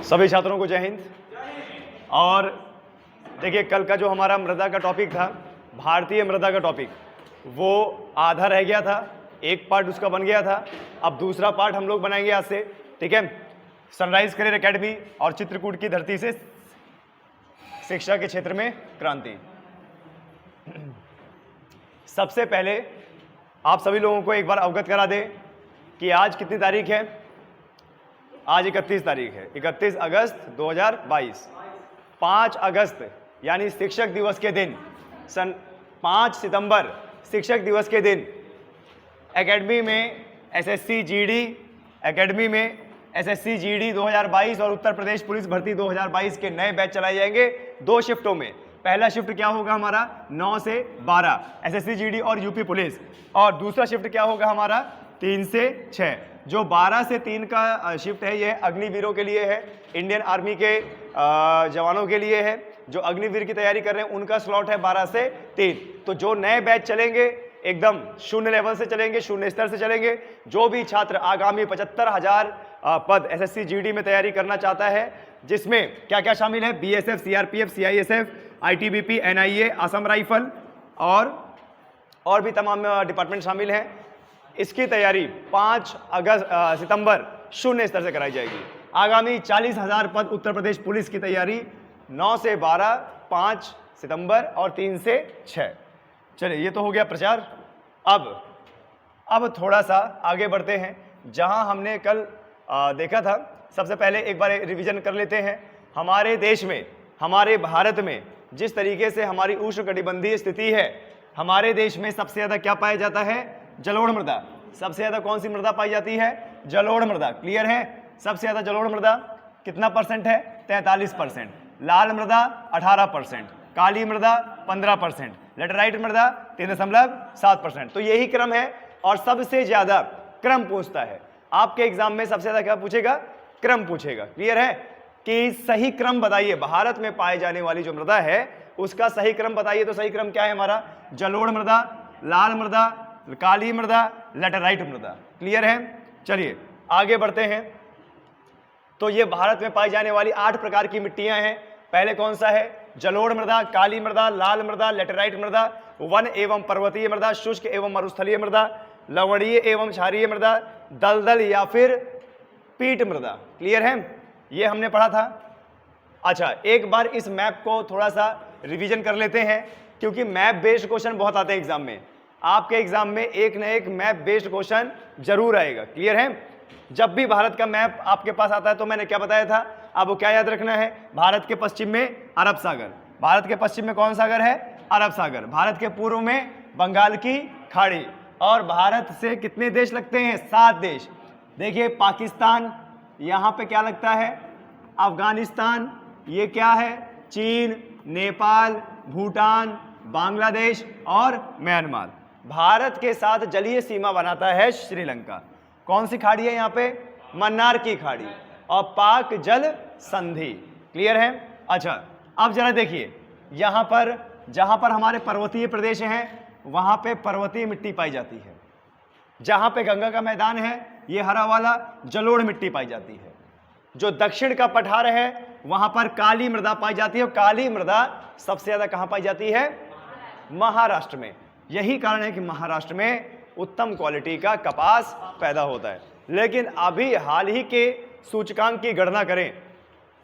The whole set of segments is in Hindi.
सभी छात्रों को जय हिंद। और देखिए, कल का जो हमारा मृदा का टॉपिक था, भारतीय मृदा का टॉपिक, वो आधा रह गया था, एक पार्ट उसका बन गया था। अब दूसरा पार्ट हम लोग बनाएंगे आज से, ठीक है। सनराइज करियर एकेडमी और चित्रकूट की धरती से शिक्षा के क्षेत्र में क्रांति। सबसे पहले आप सभी लोगों को एक बार अवगत करा दें कि आज कितनी तारीख है। आज 31 तारीख है, 31 अगस्त 2022। 5 अगस्त यानी शिक्षक दिवस के दिन, 5 सितंबर शिक्षक दिवस के दिन एकेडमी में एसएससी जीडी एकेडमी में एसएससी जीडी 2022 और उत्तर प्रदेश पुलिस भर्ती 2022 के नए बैच चलाए जाएंगे 2 शिफ्टों में। पहला शिफ्ट क्या होगा हमारा 9 से 12 एसएससी जीडी और यूपी पुलिस, और दूसरा शिफ्ट क्या होगा हमारा 3 से 6। जो 12 से 3 का शिफ्ट है ये अग्निवीरों के लिए है, इंडियन आर्मी के जवानों के लिए है। जो अग्निवीर की तैयारी कर रहे हैं उनका स्लॉट है 12 से 3। तो जो नए बैच चलेंगे एकदम शून्य लेवल से चलेंगे, शून्य स्तर से चलेंगे। जो भी छात्र आगामी 75,000 पद एसएससी जीडी में तैयारी करना चाहता है, जिसमें क्या क्या शामिल है, BSF, CRPF, CISF, ITBP, NIA, Assam rifle और भी तमाम डिपार्टमेंट शामिल हैं। इसकी तैयारी 5 सितंबर शून्य स्तर से कराई जाएगी। आगामी 40,000 पद उत्तर प्रदेश पुलिस की तैयारी 9 से 12, 5 सितंबर और 3 से 6। चलिए, ये तो हो गया प्रचार। अब थोड़ा सा आगे बढ़ते हैं। जहां हमने कल देखा था, सबसे पहले एक बार रिवीजन कर लेते हैं। हमारे देश में, हमारे भारत में जिस तरीके से हमारी उष्णकटिबंधीय स्थिति है, हमारे देश में सबसे ज़्यादा क्या पाया जाता है, जलोढ़ मृदा। सबसे ज़्यादा कौन सी मृदा पाई जाती है, जलोढ़ मृदा। क्लियर है। सबसे ज़्यादा जलोढ़ मृदा कितना परसेंट है, 43%। लाल मृदा 18%, काली मृदा 15%, लेटराइट मृदा 3.7%। तो यही क्रम है और सबसे ज़्यादा क्रम पूछता है आपके एग्जाम में। सबसे ज़्यादा क्या पूछेगा, क्रम पूछेगा। क्लियर है कि सही क्रम बताइए, भारत में पाए जाने वाली जो मृदा है उसका सही क्रम बताइए। तो सही क्रम क्या है हमारा, जलोढ़ मृदा, लाल मृदा, काली मृदा, लेटराइट मृदा। क्लियर है। चलिए आगे बढ़ते हैं। तो ये भारत में पाई जाने वाली 8 प्रकार की मिट्टियां हैं। पहले कौन सा है, जलोढ़ मृदा, काली मृदा, लाल मृदा, लेटराइट मृदा, वन एवं पर्वतीय मृदा, शुष्क एवं मरुस्थलीय मृदा, लवणीय एवं क्षारीय मृदा, दलदल या फिर पीट मृदा। क्लियर है, ये हमने पढ़ा था। अच्छा, एक बार इस मैप को थोड़ा सा रिवीजन कर लेते हैं, क्योंकि मैप बेस्ड क्वेश्चन बहुत आते हैं एग्जाम में। आपके एग्जाम में एक न एक मैप बेस्ड क्वेश्चन जरूर आएगा। क्लियर है। जब भी भारत का मैप आपके पास आता है तो मैंने क्या बताया था, आपको क्या याद रखना है, भारत के पश्चिम में अरब सागर। भारत के पश्चिम में कौन सागर है, अरब सागर। भारत के पूर्व में बंगाल की खाड़ी। और भारत से कितने देश लगते हैं, 7 देश। देखिए, पाकिस्तान यहाँ पे क्या लगता है, अफगानिस्तान, ये क्या है, चीन, नेपाल, भूटान, बांग्लादेश और म्यांमार। भारत के साथ जलीय सीमा बनाता है श्रीलंका। कौन सी खाड़ी है यहाँ पे, मन्नार की खाड़ी और पाक जल संधि। क्लियर है। अच्छा, अब जरा देखिए, यहाँ पर जहाँ पर हमारे पर्वतीय प्रदेश हैं वहाँ पे पर्वतीय मिट्टी पाई जाती है। जहाँ पे गंगा का मैदान है ये हरा वाला जलोढ़ मिट्टी पाई जाती है। जो दक्षिण का पठार है वहाँ पर काली मृदा पाई जाती है। और काली मृदा सबसे ज़्यादा कहाँ पाई जाती है, महाराष्ट्र में। यही कारण है कि महाराष्ट्र में उत्तम क्वालिटी का कपास पैदा होता है। लेकिन अभी हाल ही के सूचकांक की गणना करें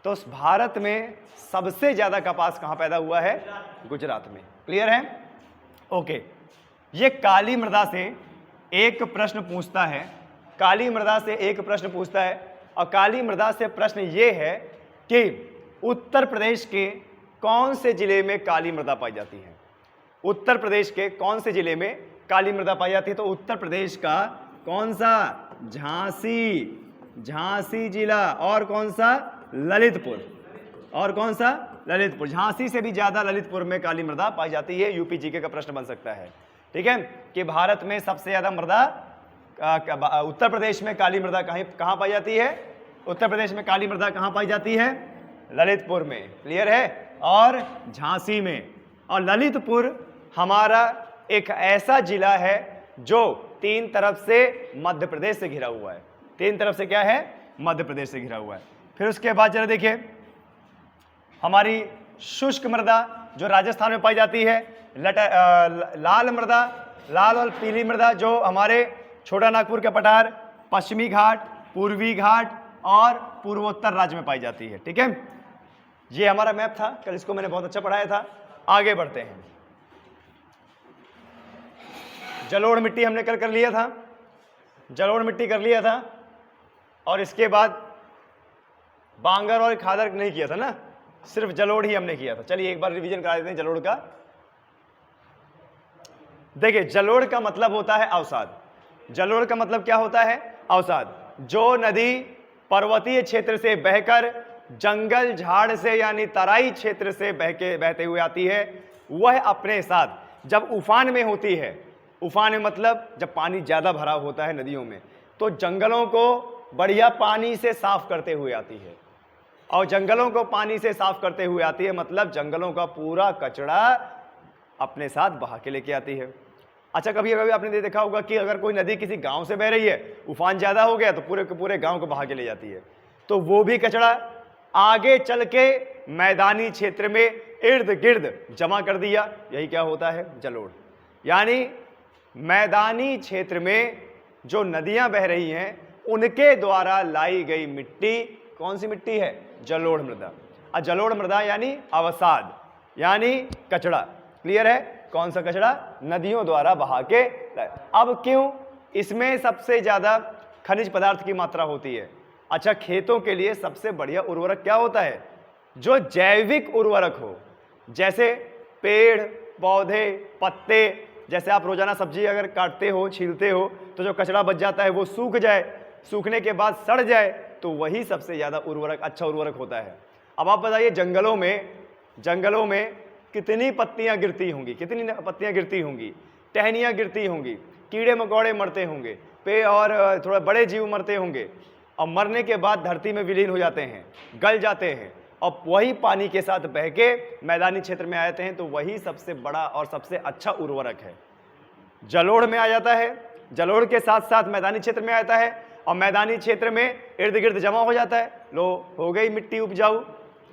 तो भारत में सबसे ज़्यादा कपास कहाँ पैदा हुआ है, गुजरात में। क्लियर है। ओके, ये काली मृदा से एक प्रश्न पूछता है, काली मृदा से एक प्रश्न पूछता है। और काली मृदा से प्रश्न ये है कि उत्तर प्रदेश के कौन से जिले में काली मृदा पाई जाती है। उत्तर प्रदेश के कौन से जिले में काली मृदा पाई जाती है, तो उत्तर प्रदेश का कौन सा, झांसी जिला, और कौन सा, ललितपुर, और कौन सा, ललितपुर। झांसी से भी ज्यादा ललितपुर में काली मृदा पाई जाती है। यूपी जीके का प्रश्न बन सकता है। ठीक है, कि भारत में सबसे ज्यादा मृदा उत्तर प्रदेश में काली मृदा कहाँ पाई जाती है, उत्तर प्रदेश में काली मृदा कहाँ पाई जाती है, ललितपुर में। क्लियर है। और झांसी में। और ललितपुर हमारा एक ऐसा जिला है जो 3 तरफ से मध्य प्रदेश से घिरा हुआ है। 3 तरफ से क्या है, मध्य प्रदेश से घिरा हुआ है। फिर उसके बाद जरा देखिए हमारी शुष्क मृदा जो राजस्थान में पाई जाती है, लाल मृदा, लाल और पीली मृदा जो हमारे छोटा नागपुर के पठार, पश्चिमी घाट, पूर्वी घाट और पूर्वोत्तर राज्य में पाई जाती है। ठीक है, ये हमारा मैप था, कल इसको मैंने बहुत अच्छा पढ़ाया था। आगे बढ़ते हैं, जलोढ़ मिट्टी हमने कल कर लिया था, जलोढ़ मिट्टी कर लिया था, और इसके बाद बांगर और खादर नहीं किया था ना, सिर्फ जलोढ़ ही हमने किया था। चलिए एक बार रिवीजन करा देते हैं जलोढ़ का। देखिए जलोढ़ का मतलब होता है अवसाद। जलोढ़ का मतलब क्या होता है? अवसाद। जो नदी पर्वतीय क्षेत्र से बहकर जंगल झाड़ से यानी तराई क्षेत्र से बहते हुए आती है, वह अपने साथ जब उफान में होती है, उफान में मतलब जब पानी ज्यादा भरा होता है नदियों में, तो जंगलों को बढ़िया पानी से साफ करते हुए आती है। और जंगलों को पानी से साफ करते हुए आती है मतलब जंगलों का पूरा कचरा अपने साथ बहा के लेके आती है। अच्छा, कभी कभी आपने देखा होगा कि अगर कोई नदी किसी गांव से बह रही है, उफान ज्यादा हो गया तो पूरे के पूरे गांव को बहा के ले जाती है, तो वो भी कचरा आगे चल के मैदानी क्षेत्र में इर्द गिर्द जमा कर दिया। यही क्या होता है? जलोढ़। यानी मैदानी क्षेत्र में जो नदियां बह रही हैं उनके द्वारा लाई गई मिट्टी कौन सी मिट्टी है? जलोढ़ मृदा। और जलोढ़ मृदा यानी अवसाद, यानी कचरा। क्लियर है? कौन सा कचरा? नदियों द्वारा बहा के। अब क्यों इसमें सबसे ज्यादा खनिज पदार्थ की मात्रा होती है? अच्छा, खेतों के लिए सबसे बढ़िया उर्वरक क्या होता है? जो जैविक उर्वरक हो, जैसे पेड़ पौधे पत्ते। जैसे आप रोजाना सब्जी अगर काटते हो, छीलते हो, तो जो कचरा बच जाता है वो सूख जाए, सूखने के बाद सड़ जाए, तो वही सबसे ज्यादा उर्वरक, अच्छा उर्वरक होता है। अब आप बताइए जंगलों में कितनी पत्तियां गिरती होंगी, कितनी पत्तियां गिरती होंगी, टहनियां गिरती होंगी, कीड़े मकोड़े मरते होंगे, पे और थोड़े बड़े जीव मरते होंगे, और मरने के बाद धरती में विलीन हो जाते हैं, गल जाते हैं, और वही पानी के साथ बह के मैदानी क्षेत्र में आ जाते हैं। तो वही सबसे बड़ा और सबसे अच्छा उर्वरक है। जलोढ़ में आ जाता है, जलोढ़ के साथ साथ मैदानी क्षेत्र में आ जाता है, और मैदानी क्षेत्र में इर्द गिर्द जमा हो जाता है। लो, हो गई मिट्टी उपजाऊ।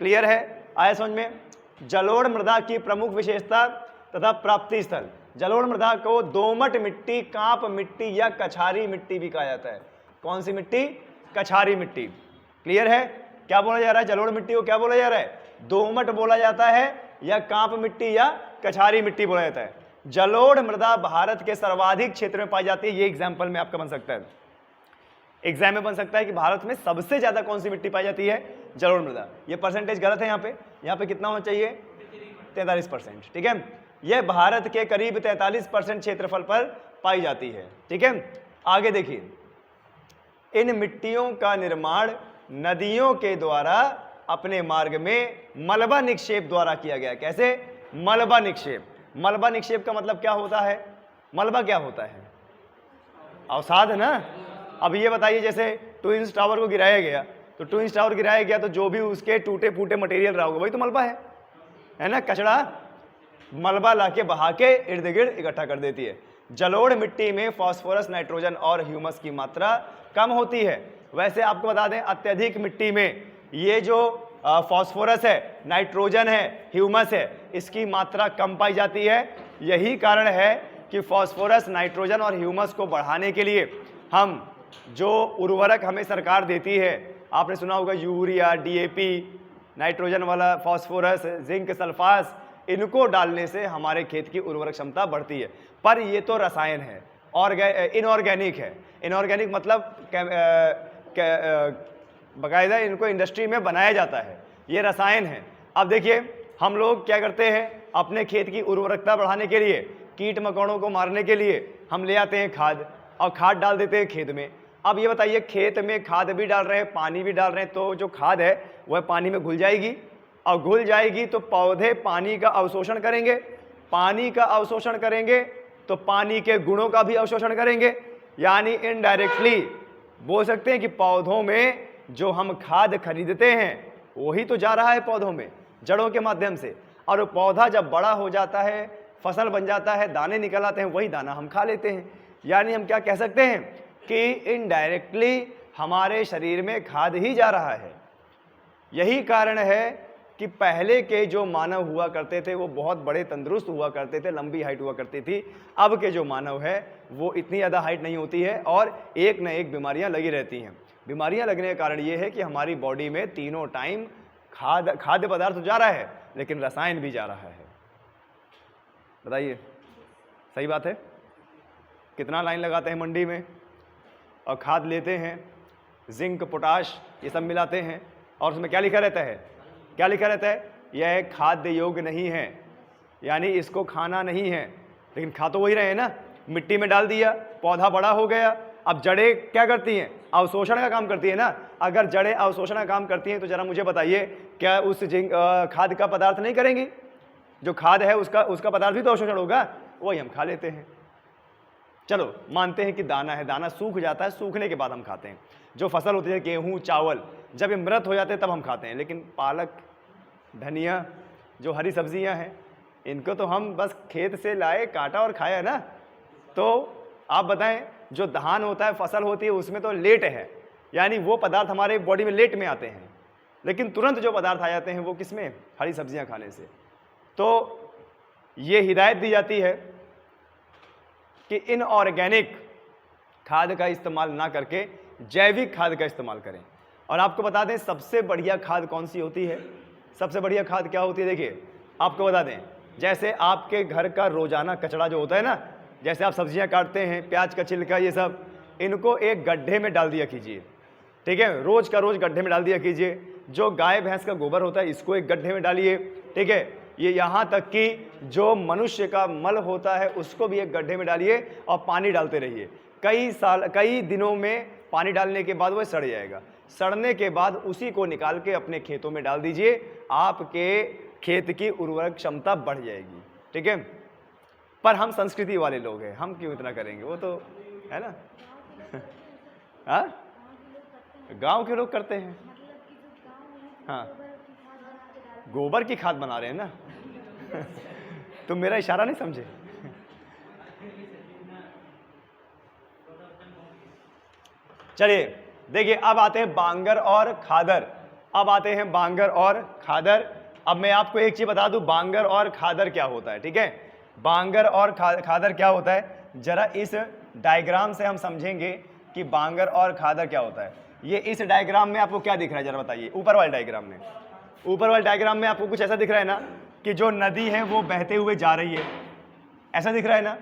क्लियर है? आया समझ में? जलोढ़ मृदा की प्रमुख विशेषता तथा प्राप्ति स्थल। जलोढ़ मृदा को दोमट मिट्टी, कांप मिट्टी या कछारी मिट्टी भी कहा जाता है। कौन सी मिट्टी? कछारी मिट्टी। क्लियर है? क्या बोला जा रहा है? जलोढ़ मिट्टी को क्या बोला जा रहा है? दोमट बोला जाता है, या कांप मिट्टी या कछारी मिट्टी बोला जाता है। जलोढ़ मृदा भारत के सर्वाधिक क्षेत्र में पाई जाती है। ये एग्जाम्पल में आपका बन सकता है, एग्जाम में बन सकता है कि भारत में सबसे ज्यादा कौन सी मिट्टी पाई जाती है? जलोढ़ मृदा। ये परसेंटेज गलत है। यहाँ पे कितना होना चाहिए? 43%। ठीक है, यह भारत के करीब 43% क्षेत्रफल पर पाई जाती है। ठीक है, आगे देखिए, इन मिट्टियों का निर्माण नदियों के द्वारा अपने मार्ग में मलबा निक्षेप द्वारा किया गया। कैसे? मलबा निक्षेप। मलबा निक्षेप का मतलब क्या होता है? मलबा क्या होता है? अवसाद है ना। अब ये बताइए, जैसे ट्विंस टावर को गिराया गया, तो ट्विंस टावर गिराया गया तो जो भी उसके टूटे फूटे मटेरियल रहा होगा वही तो मलबा है ना। कचरा मलबा लाके बहा के इर्द गिर्द इकट्ठा कर देती है। जलोढ़ मिट्टी में फास्फोरस, नाइट्रोजन और ह्यूमस की मात्रा कम होती है। वैसे आपको बता दें, अत्यधिक मिट्टी में ये जो फास्फोरस है, नाइट्रोजन है, ह्यूमस है, इसकी मात्रा कम पाई जाती है। यही कारण है कि फास्फोरस, नाइट्रोजन और ह्यूमस को बढ़ाने के लिए हम जो उर्वरक हमें सरकार देती है, आपने सुना होगा यूरिया, डीएपी, नाइट्रोजन वाला फास्फोरस, जिंक सल्फास, इनको डालने से हमारे खेत की उर्वरक क्षमता बढ़ती है। पर ये तो रसायन है, इनऑर्गेनिक है। इनऑर्गेनिक मतलब बाकायदा इनको इंडस्ट्री में बनाया जाता है, ये रसायन है। अब देखिए, हम लोग क्या करते हैं, अपने खेत की उर्वरकता बढ़ाने के लिए, कीट मकोड़ों को मारने के लिए हम ले आते हैं खाद, और खाद डाल देते हैं खेत में। अब ये बताइए, खेत में खाद भी डाल रहे हैं, पानी भी डाल रहे हैं, तो जो खाद है वह पानी में घुल जाएगी, और घुल जाएगी तो पौधे पानी का अवशोषण करेंगे, पानी का अवशोषण करेंगे तो पानी के गुणों का भी अवशोषण करेंगे। यानी इनडायरेक्टली बोल सकते हैं कि पौधों में जो हम खाद खरीदते हैं वही तो जा रहा है पौधों में, जड़ों के माध्यम से, और वो पौधा जब बड़ा हो जाता है, फसल बन जाता है, दाने निकल आते हैं, वही दाना हम खा लेते हैं। यानी हम क्या कह सकते हैं कि इनडायरेक्टली हमारे शरीर में खाद ही जा रहा है। यही कारण है कि पहले के जो मानव हुआ करते थे वो बहुत बड़े तंदुरुस्त हुआ करते थे, लंबी हाइट हुआ करती थी। अब के जो मानव है वो इतनी ज़्यादा हाइट नहीं होती है और एक न एक बीमारियां लगी रहती हैं। बीमारियां लगने का कारण ये है कि हमारी बॉडी में तीनों टाइम खाद्य पदार्थ जा रहा है लेकिन रसायन भी जा रहा है। बताइए, सही बात है? कितना लाइन लगाते हैं मंडी में और खाद लेते हैं, जिंक, पोटाश ये सब मिलाते हैं और उसमें क्या लिखा रहता है? क्या लिखा रहता है? यह खाद्य योग्य नहीं है, यानी इसको खाना नहीं है। लेकिन खा तो वही रहे हैं ना। मिट्टी में डाल दिया, पौधा बड़ा हो गया, अब जड़ें क्या करती हैं? अवशोषण का काम करती है ना। अगर जड़ें अवशोषण का काम करती हैं तो जरा मुझे बताइए, क्या उस खाद का पदार्थ नहीं करेंगी? जो खाद है उसका पदार्थ भी तो अवशोषण होगा, वही हम खा लेते हैं। चलो मानते हैं कि दाना है, दाना सूख जाता है, सूखने के बाद हम खाते हैं। जो फसल होती है गेहूं, चावल, जब ये मृत हो जाते हैं तब हम खाते हैं। लेकिन पालक, धनिया, जो हरी सब्जियां हैं, इनको तो हम बस खेत से लाए, काटा और खाया ना। तो आप बताएं, जो धान होता है, फसल होती है, उसमें तो लेट है, यानी वो पदार्थ हमारे बॉडी में लेट में आते हैं। लेकिन तुरंत जो पदार्थ आ जाते हैं वो किसमें? हरी सब्जियां खाने से। तो ये हिदायत दी जाती है कि इनऑर्गेनिक खाद का इस्तेमाल ना करके जैविक खाद का इस्तेमाल करें। और आपको बता दें सबसे बढ़िया खाद कौन सी होती है? सबसे बढ़िया खाद क्या होती है? देखिए आपको बता दें, जैसे आपके घर का रोजाना कचरा जो होता है ना, जैसे आप सब्जियां काटते हैं, प्याज का छिलका, ये सब, इनको एक गड्ढे में डाल दिया कीजिए। ठीक है, रोज का रोज गड्ढे में डाल दिया कीजिए। जो गाय भैंस का गोबर होता है इसको एक गड्ढे में डालिए। ठीक है, ये यहाँ तक कि जो मनुष्य का मल होता है उसको भी एक गड्ढे में डालिए और पानी डालते रहिए। कई दिनों में पानी डालने के बाद वह सड़ जाएगा। सड़ने के बाद उसी को निकाल के अपने खेतों में डाल दीजिए, आपके खेत की उर्वरक क्षमता बढ़ जाएगी। ठीक है, पर हम संस्कृति वाले लोग हैं, हम क्यों इतना करेंगे? वो तो है ना। हाँ, गांव के लोग करते हैं। हाँ, गोबर की खाद बना रहे हैं ना। तुम मेरा इशारा नहीं समझे। चलिए देखिए, अब आते हैं बांगर और खादर। अब आते हैं बांगर और खादर। अब मैं आपको एक चीज बता दूं, बांगर और खादर क्या होता है। ठीक है, बांगर और खादर क्या होता है, जरा इस डायग्राम से हम समझेंगे कि बांगर और खादर क्या होता है। ये इस डायग्राम में आपको क्या दिख रहा है, जरा बताइए। ऊपर वाले डायग्राम में, ऊपर वाले डायग्राम में आपको कुछ ऐसा दिख रहा है ना कि जो नदी है वो बहते हुए जा रही है। ऐसा दिख रहा है ना,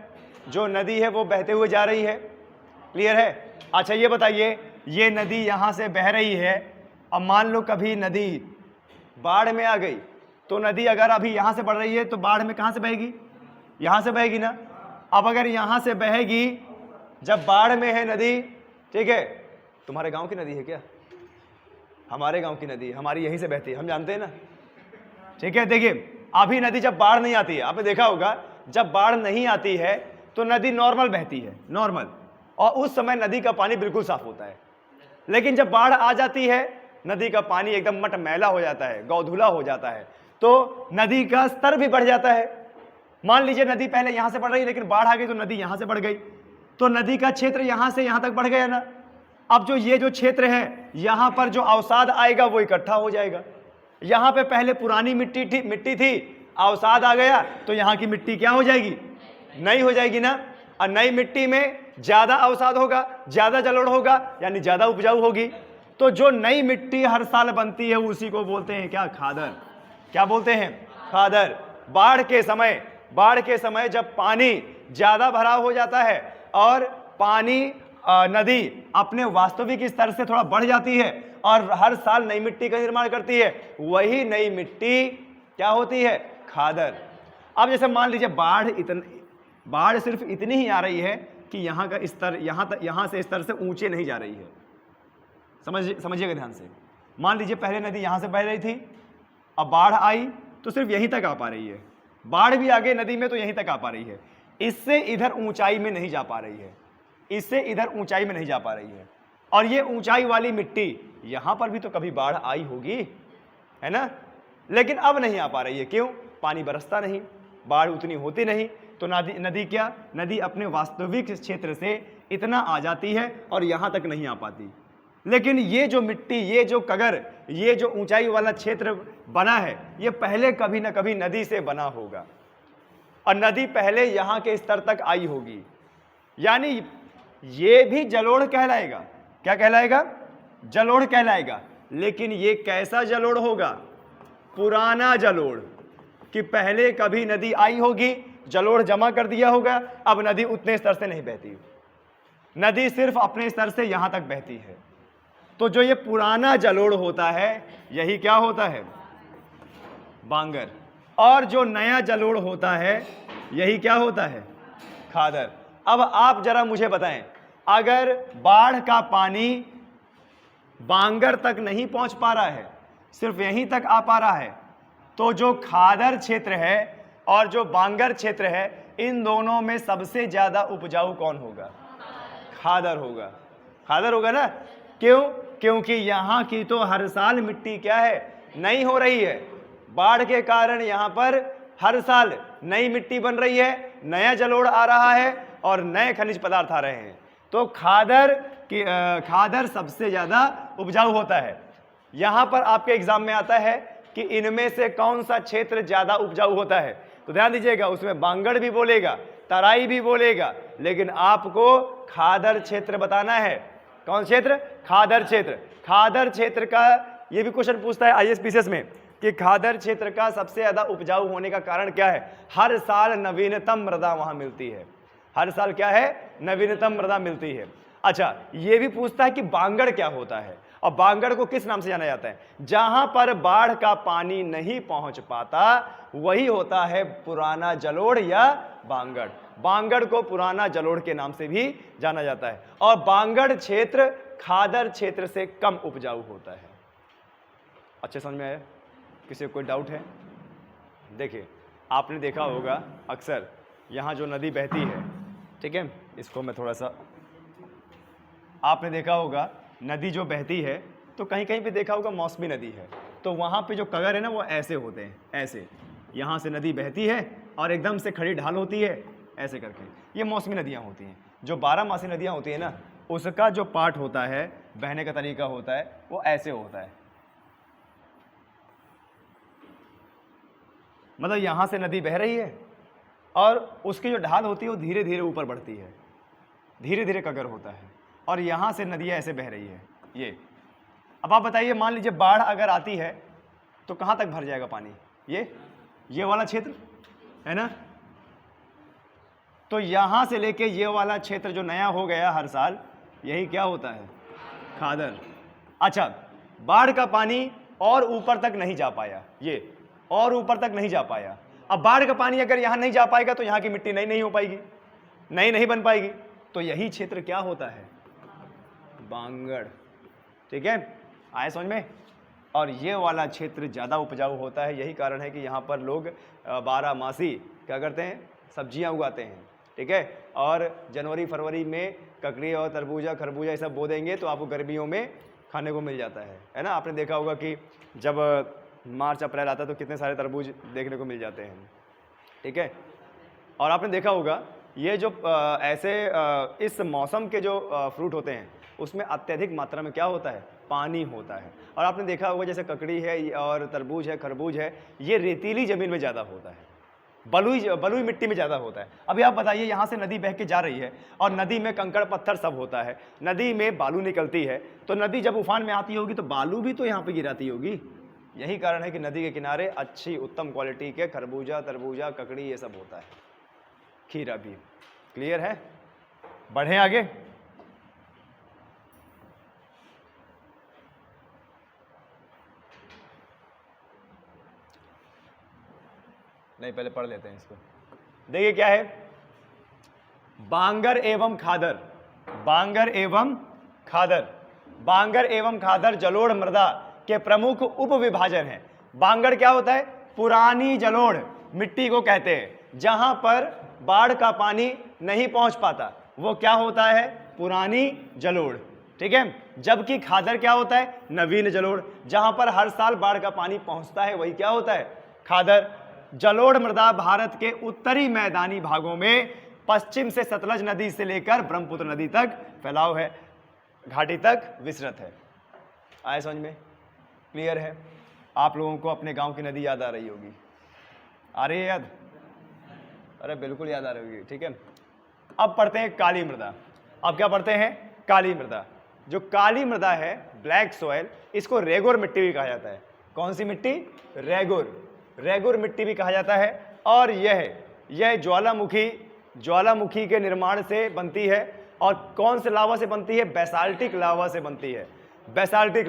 जो नदी है वो बहते हुए जा रही है। क्लियर है? अच्छा ये बताइए, ये नदी यहाँ से बह रही है, अब मान लो कभी नदी बाढ़ में आ गई, तो नदी अगर अभी यहाँ से बढ़ रही है तो बाढ़ में कहाँ से बहेगी? यहाँ से बहेगी ना। अब अगर यहाँ से बहेगी, जब बाढ़ में है नदी, ठीक है, तुम्हारे गांव की नदी है क्या? हमारे गांव की नदी, हमारी यहीं से बहती है, हम जानते हैं ना। ठीक है, देखिए अभी नदी जब बाढ़ नहीं आती है, आपने देखा होगा जब बाढ़ नहीं आती है तो नदी नॉर्मल बहती है, नॉर्मल, और उस समय नदी का पानी बिल्कुल साफ होता है। लेकिन जब बाढ़ आ जाती है, नदी का पानी एकदम मटमैला हो जाता है, गौधुला हो जाता है, तो नदी का स्तर भी बढ़ जाता है। मान लीजिए नदी पहले यहां से बढ़ रही है, लेकिन बाढ़ आ गई तो नदी यहां से बढ़ गई, तो नदी का क्षेत्र यहां से यहां तक बढ़ गया ना। अब जो ये जो क्षेत्र है, यहां पर जो अवसाद आएगा वो इकट्ठा हो जाएगा। यहां पे पहले पुरानी मिट्टी थी, अवसाद आ गया तो यहां की मिट्टी क्या हो जाएगी? नई हो जाएगी ना। और नई मिट्टी में ज्यादा अवसाद होगा, ज्यादा जलोढ़ होगा, यानी ज्यादा उपजाऊ होगी। तो जो नई मिट्टी हर साल बनती है उसी को बोलते हैं क्या? खादर। क्या बोलते हैं? खादर। बाढ़ के समय जब पानी ज्यादा भराव हो जाता है और पानी नदी अपने वास्तविक स्तर से थोड़ा बढ़ जाती है और हर साल नई मिट्टी का निर्माण करती है, वही नई मिट्टी क्या होती है? खादर। अब जैसे मान लीजिए बाढ़ सिर्फ इतनी ही आ रही है कि यहाँ का स्तर यहाँ से स्तर से ऊंचे नहीं जा रही है। समझिएगा ध्यान से। मान लीजिए पहले नदी यहाँ से बह रही थी, अब बाढ़ आई तो सिर्फ यहीं तक आ पा रही है। बाढ़ भी आगे नदी में तो यहीं तक आ पा रही है, इससे इधर ऊंचाई में नहीं जा पा रही है, इससे इधर ऊंचाई में नहीं जा पा रही है। और ये ऊंचाई वाली मिट्टी, यहां पर भी तो कभी बाढ़ आई होगी, है ना, लेकिन अब नहीं आ पा रही है। क्यों? पानी बरसता नहीं, बाढ़ उतनी होती नहीं, तो नदी अपने वास्तविक क्षेत्र से इतना आ जाती है और यहां तक नहीं आ पाती। लेकिन ये जो मिट्टी, ये जो कगर, ये जो ऊंचाई वाला क्षेत्र बना है, ये पहले कभी ना कभी नदी से बना होगा और नदी पहले यहां के स्तर तक आई होगी, यानी ये भी जलोढ़ कहलाएगा। क्या कहलाएगा? जलोढ़ कहलाएगा। लेकिन ये कैसा जलोढ़ होगा? पुराना जलोढ़, कि पहले कभी नदी आई होगी, जलोढ़ जमा कर दिया होगा, अब नदी उतने स्तर से नहीं बहती, नदी सिर्फ अपने स्तर से यहां तक बहती है। तो जो ये पुराना जलोढ़ होता है यही क्या होता है? बांगर। और जो नया जलोढ़ होता है यही क्या होता है? खादर। अब आप जरा मुझे बताएं, अगर बाढ़ का पानी बांगर तक नहीं पहुंच पा रहा है, सिर्फ यहीं तक आ पा रहा है, तो जो खादर क्षेत्र है और जो बांगर क्षेत्र है, इन दोनों में सबसे ज्यादा उपजाऊ कौन होगा? खादर होगा। खादर होगा ना? क्यों? क्योंकि यहां की तो हर साल मिट्टी क्या है? नई हो रही है। बाढ़ के कारण यहां पर हर साल नई मिट्टी बन रही है, नया जलोढ़ आ रहा है और नए खनिज पदार्थ आ रहे हैं। तो खादर सबसे ज्यादा उपजाऊ होता है। यहां पर आपके एग्जाम में आता है कि इनमें से कौन सा क्षेत्र ज्यादा उपजाऊ होता है, तो ध्यान दीजिएगा, उसमें बांगड़ भी बोलेगा, तराई भी बोलेगा, लेकिन आपको खादर क्षेत्र बताना है। कौन क्षेत्र? खादर क्षेत्र। खादर क्षेत्र का ये भी क्वेश्चन पूछता है आईएएस में कि खादर क्षेत्र का सबसे ज्यादा उपजाऊ होने का कारण क्या है? हर साल नवीनतम मृदा वहां मिलती है। हर साल क्या है? नवीनतम मृदा मिलती है। अच्छा, ये भी पूछता है कि बांगड़ क्या होता है, और बांगड़ को किस नाम से जाना जाता है? जहां पर बाढ़ का पानी नहीं पहुंच पाता वही होता है पुराना जलोढ़ या बांगड़। बांगड़ को पुराना जलोढ़ के नाम से भी जाना जाता है, और बांगड़ क्षेत्र खादर क्षेत्र से कम उपजाऊ होता है। अच्छे समझ में आया? किसी को कोई डाउट है? देखिए, आपने देखा होगा अक्सर यहाँ जो नदी बहती है, ठीक है, इसको मैं थोड़ा सा, आपने देखा होगा नदी जो बहती है तो कहीं कहीं पे देखा होगा मौसमी नदी है, तो वहाँ पे जो कगर है ना वो ऐसे होते हैं, ऐसे यहाँ से नदी बहती है और एकदम से खड़ी ढाल होती है ऐसे करके, ये मौसमी नदियाँ होती हैं। जो 12 मासी नदियाँ होती हैं ना, उसका जो पार्ट होता है, बहने का तरीका होता है, वो ऐसे होता है। मतलब यहाँ से नदी बह रही है और उसकी जो ढाल होती है वो धीरे धीरे ऊपर बढ़ती है, धीरे धीरे कगर होता है, और यहाँ से नदियाँ ऐसे बह रही है ये। अब आप बताइए, मान लीजिए बाढ़ अगर आती है तो कहाँ तक भर जाएगा पानी? ये वाला क्षेत्र है ना, तो यहाँ से लेके ये वाला क्षेत्र जो नया हो गया हर साल, यही क्या होता है? खादर। अच्छा, बाढ़ का पानी और ऊपर तक नहीं जा पाया, ये और ऊपर तक नहीं जा पाया। अब बाढ़ का पानी अगर यहाँ नहीं जा पाएगा तो यहाँ की मिट्टी नई नहीं हो पाएगी, नई नहीं बन पाएगी, तो यही क्षेत्र क्या होता है? बांगड़। ठीक है, आए समझ में? और ये वाला क्षेत्र ज़्यादा उपजाऊ होता है। यही कारण है कि यहाँ पर लोग 12 मासी क्या करते हैं? सब्जियाँ उगाते हैं। ठीक है, और जनवरी फरवरी में ककड़ी और तरबूजा खरबूजा ये सब बो देंगे तो आपको गर्मियों में खाने को मिल जाता है ना। आपने देखा होगा कि जब मार्च अप्रैल आता है तो कितने सारे तरबूज देखने को मिल जाते हैं। ठीक है, और आपने देखा होगा ये जो इस मौसम के जो फ्रूट होते हैं उसमें अत्यधिक मात्रा में क्या होता है? पानी होता है। और आपने देखा होगा जैसे ककड़ी है और तरबूज है, खरबूज है, ये रेतीली ज़मीन में ज़्यादा होता है, बलुई मिट्टी में ज़्यादा होता है। अभी आप बताइए, यहाँ से नदी बह के जा रही है और नदी में कंकड़ पत्थर सब होता है, नदी में बालू निकलती है, तो नदी जब उफान में आती होगी तो बालू भी तो यहाँ पे गिराती होगी। यही कारण है कि नदी के किनारे अच्छी उत्तम क्वालिटी के खरबूजा, तरबूजा, ककड़ी ये सब होता है, खीरा भी। क्लियर है? बढ़ें आगे। नहीं, पहले पढ़ लेते हैं इसको। देखिए क्या है, बांगर एवं खादर। बांगर एवं खादर, बांगर एवं खादर जलोढ़ मृदा के प्रमुख उपविभाजन हैं। बांगर क्या होता है? पुरानी जलोढ़ मिट्टी को कहते हैं, जहां पर बाढ़ का पानी नहीं पहुंच पाता वो क्या होता है? पुरानी जलोढ़। ठीक है, जबकि खादर क्या होता है? नवीन जलोढ़, जहां पर हर साल बाढ़ का पानी पहुंचता है वही क्या होता है? खादर। जलोढ़ मृदा भारत के उत्तरी मैदानी भागों में पश्चिम से सतलज नदी से लेकर ब्रह्मपुत्र नदी तक फैलाव है, घाटी तक विस्तृत है। आए समझ में? क्लियर है? आप लोगों को अपने गांव की नदी याद आ रही होगी, आ रही है याद? अरे बिल्कुल याद आ रही होगी, ठीक है। अब पढ़ते हैं काली मृदा। अब क्या पढ़ते हैं? काली मृदा। जो काली मृदा है, ब्लैक सॉइल, इसको रेगुर मिट्टी भी कहा जाता है। कौन सी मिट्टी? रेगुर मिट्टी भी कहा जाता है। और यह ज्वालामुखी के निर्माण से बनती है। और कौन से लावा से बनती है? बेसाल्टिक लावा से बनती है। बेसाल्टिक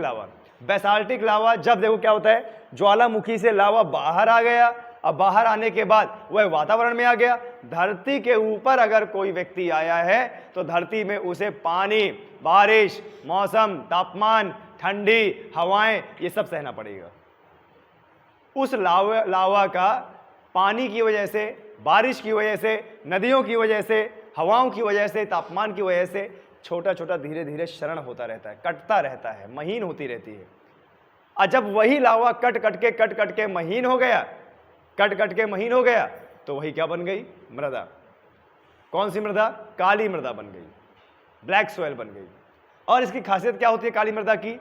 लावा जब देखो क्या होता है, ज्वालामुखी से लावा बाहर आ गया, अब बाहर आने के बाद वह वातावरण में आ गया। धरती के ऊपर अगर कोई व्यक्ति आया है तो धरती में उसे पानी, बारिश, मौसम, तापमान, ठंडी हवाएं, ये सब सहना पड़ेगा। उस लावा का पानी की वजह से, बारिश की वजह से, नदियों की वजह से, हवाओं की वजह से, तापमान की वजह से छोटा छोटा धीरे धीरे क्षरण होता रहता है, कटता रहता है, महीन होती रहती है। और जब वही लावा कट कट के महीन हो गया, तो वही क्या बन गई? मृदा। कौन सी मृदा? काली मृदा बन गई, ब्लैक सॉइल बन गई। और इसकी खासियत क्या होती है काली मृदा की?